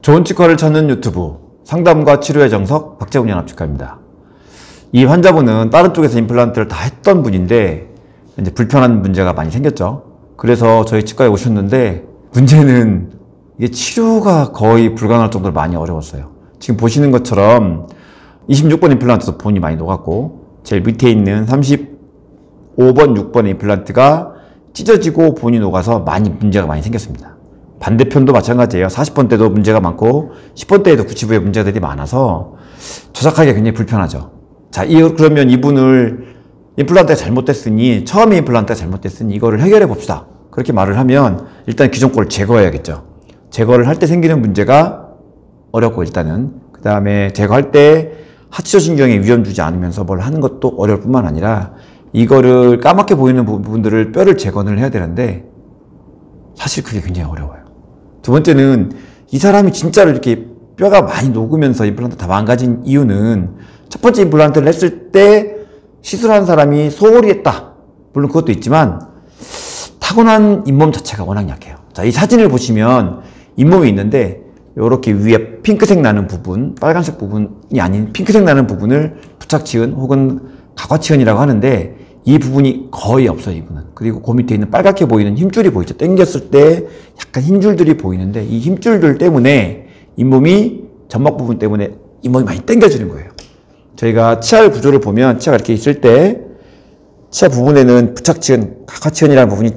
좋은 치과를 찾는 유튜브 상담과 치료의 정석 박재훈 연합치과입니다. 이 환자분은 다른 쪽에서 임플란트를 다 했던 분인데 이제 불편한 문제가 많이 생겼죠. 그래서 저희 치과에 오셨는데 문제는 이게 치료가 거의 불가능할 정도로 많이 어려웠어요. 지금 보시는 것처럼 26번 임플란트도 본이 많이 녹았고 제일 밑에 있는 35번, 6번 임플란트가 찢어지고 본이 녹아서 문제가 많이 생겼습니다. 반대편도 마찬가지예요. 40번 때도 문제가 많고 10번 때에도 구치부에 문제들이 많아서 조작하기가 굉장히 불편하죠. 자, 그러면 이분을 임플란트가 잘못됐으니 처음에 임플란트가 잘못됐으니 이거를 해결해 봅시다. 그렇게 말을 하면 일단 기존 걸 제거해야겠죠. 제거를 할 때 생기는 문제가 어렵고 일단은 그 다음에 제거할 때 하치조신경에 위험 주지 않으면서 뭘 하는 것도 어려울 뿐만 아니라 이거를 까맣게 보이는 부분들을 뼈를 재건을 해야 되는데 사실 그게 굉장히 어려워요. 두 번째는 이 사람이 진짜로 이렇게 뼈가 많이 녹으면서 임플란트 다 망가진 이유는 첫 번째 임플란트를 했을 때 시술한 사람이 소홀히 했다. 물론 그것도 있지만 타고난 잇몸 자체가 워낙 약해요. 자, 이 사진을 보시면 잇몸이 있는데 이렇게 위에 핑크색 나는 부분, 빨간색 부분이 아닌 핑크색 나는 부분을 부착치은 혹은 각화치은이라고 하는데 이 부분이 거의 없어요, 이분은. 그리고 그 밑에 있는 빨갛게 보이는 힘줄이 보이죠. 당겼을 때 약간 힘줄들이 보이는데 이 힘줄들 때문에 잇몸이 점막 부분 때문에 잇몸이 많이 당겨지는 거예요. 저희가 치아 구조를 보면 치아가 이렇게 있을 때 치아 부분에는 부착치은, 각화치은이라는 부분이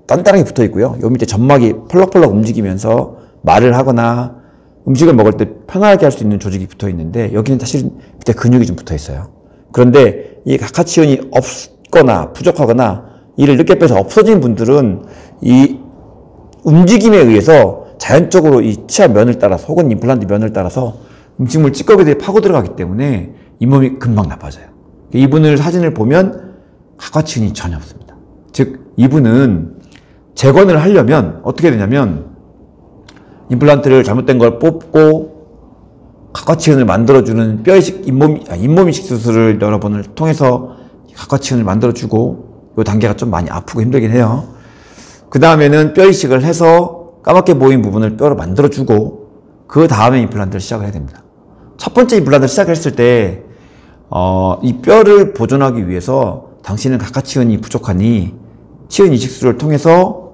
단단하게 붙어 있고요. 요 밑에 점막이 펄럭펄럭 움직이면서 말을 하거나 음식을 먹을 때 편하게 할 수 있는 조직이 붙어 있는데 여기는 사실 밑에 근육이 좀 붙어 있어요. 그런데 이 각화치은이 없거나 부족하거나 이를 늦게 빼서 없어진 분들은 이 움직임에 의해서 자연적으로 이 치아 면을 따라서 혹은 임플란트 면을 따라서 음식물 찌꺼기들이 파고 들어가기 때문에 잇몸이 금방 나빠져요. 이분을 사진을 보면 각화치은이 전혀 없습니다. 즉 이분은 재건을 하려면 어떻게 되냐면 임플란트를 잘못된 걸 뽑고 각화치은을 만들어주는 뼈이식 잇몸이식 수술을 여러 번을 통해서 각화치은을 만들어주고 이 단계가 좀 많이 아프고 힘들긴 해요. 그 다음에는 뼈이식을 해서 까맣게 보인 부분을 뼈로 만들어주고 그 다음에 임플란트를 시작을 해야 됩니다. 첫 번째 임플란트를 시작했을 때 이 뼈를 보존하기 위해서 당신은 각화치은이 부족하니 치은 이식술을 통해서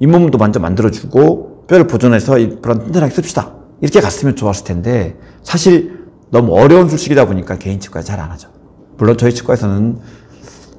잇몸도 먼저 만들어주고 뼈를 보존해서 임플란트 튼튼하게 씁시다. 이렇게 갔으면 좋았을 텐데 사실 너무 어려운 술식이다 보니까 개인 치과에 잘 안 하죠. 물론 저희 치과에서는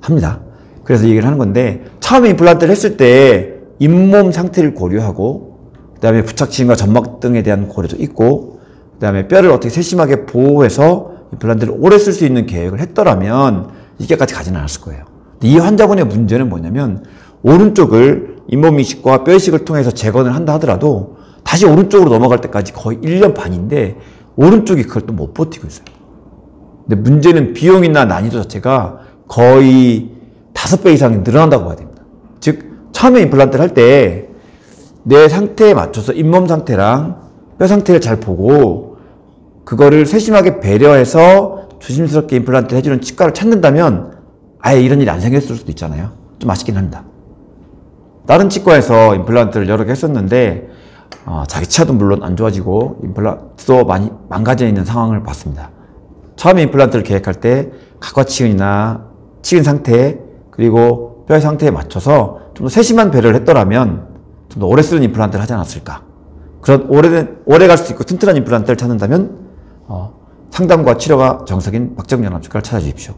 합니다. 그래서 얘기를 하는 건데 처음에 임플란트를 했을 때 잇몸 상태를 고려하고 그 다음에 부착치은과 점막 등에 대한 고려도 있고 그 다음에 뼈를 어떻게 세심하게 보호해서 임플란트를 오래 쓸 수 있는 계획을 했더라면 이게까지 가지는 않았을 거예요. 이 환자분의 문제는 뭐냐면 오른쪽을 잇몸 이식과 뼈 이식을 통해서 재건을 한다 하더라도 다시 오른쪽으로 넘어갈 때까지 거의 1년 반인데 오른쪽이 그걸 또 못 버티고 있어요. 근데 문제는 비용이나 난이도 자체가 거의 5배 이상 늘어난다고 봐야 됩니다. 즉 처음에 임플란트를 할 때 내 상태에 맞춰서 잇몸 상태랑 뼈 상태를 잘 보고 그거를 세심하게 배려해서 조심스럽게 임플란트를 해주는 치과를 찾는다면 아예 이런 일이 안 생겼을 수도 있잖아요. 좀 아쉽긴 합니다. 다른 치과에서 임플란트를 여러 개 했었는데 자기 치아도 물론 안 좋아지고 임플란트도 많이 망가져 있는 상황을 봤습니다. 처음에 임플란트를 계획할 때 각화치은이나 치은 상태 그리고 뼈의 상태에 맞춰서 좀 더 세심한 배려를 했더라면 좀 더 오래 쓰는 임플란트를 하지 않았을까. 그런 오래 갈 수 있고 튼튼한 임플란트를 찾는다면 상담과 치료가 정석인 박재훈 연합치과를 찾아주십시오.